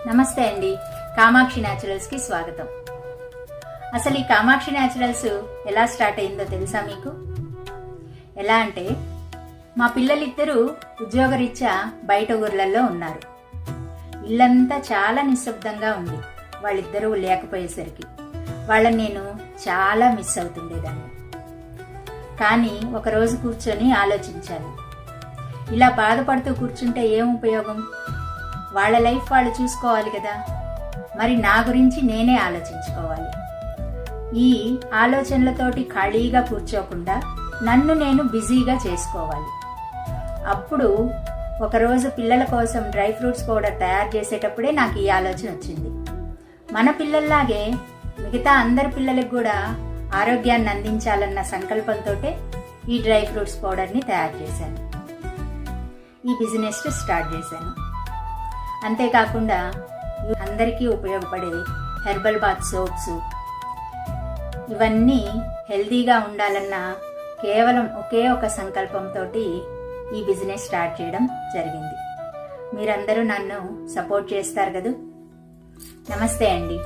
నమస్తే అండి. కామాక్షి న్యాచురల్స్కి స్వాగతం. అసలు ఈ కామాక్షి న్యాచురల్స్ ఎలా స్టార్ట్ అయిందో తెలుసా మీకు? ఎలా అంటే, మా పిల్లలిద్దరూ ఉద్యోగరీత్యా బయట ఊర్లలో ఉన్నారు. ఇల్లంతా చాలా నిశ్శబ్దంగా ఉంది. వాళ్ళిద్దరూ లేకపోయేసరికి వాళ్ళని నేను చాలా మిస్ అవుతుండేదాన్ని. కానీ ఒకరోజు కూర్చొని ఆలోచించాను, ఇలా బాధపడుతూ కూర్చుంటే ఏం ఉపయోగం? వాళ్ళ లైఫ్ వాళ్ళు చూసుకోవాలి కదా, మరి నా గురించి నేనే ఆలోచించుకోవాలి. ఈ ఆలోచనలతోటి ఖాళీగా కూర్చోకుండా నన్ను నేను బిజీగా చేసుకోవాలి. అప్పుడు ఒకరోజు పిల్లల కోసం డ్రై ఫ్రూట్స్ పౌడర్ తయారు చేసేటప్పుడే నాకు ఈ ఆలోచన వచ్చింది. మన పిల్లల్లాగే మిగతా అందరి పిల్లలకు కూడా ఆరోగ్యాన్ని అందించాలన్న సంకల్పంతో ఈ డ్రై ఫ్రూట్స్ పౌడర్ని తయారు చేశాను. ఈ బిజినెస్ స్టార్ట్ చేశాను. అంతేకాకుండా అందరికీ ఉపయోగపడే హెర్బల్ బాత్ సోప్స్, ఇవన్నీ హెల్తీగా ఉండాలన్న కేవలం ఒకే ఒక సంకల్పంతో ఈ బిజినెస్ స్టార్ట్ చేయడం జరిగింది. మీరందరూ నన్ను సపోర్ట్ చేస్తారు కదా. నమస్తే అండి.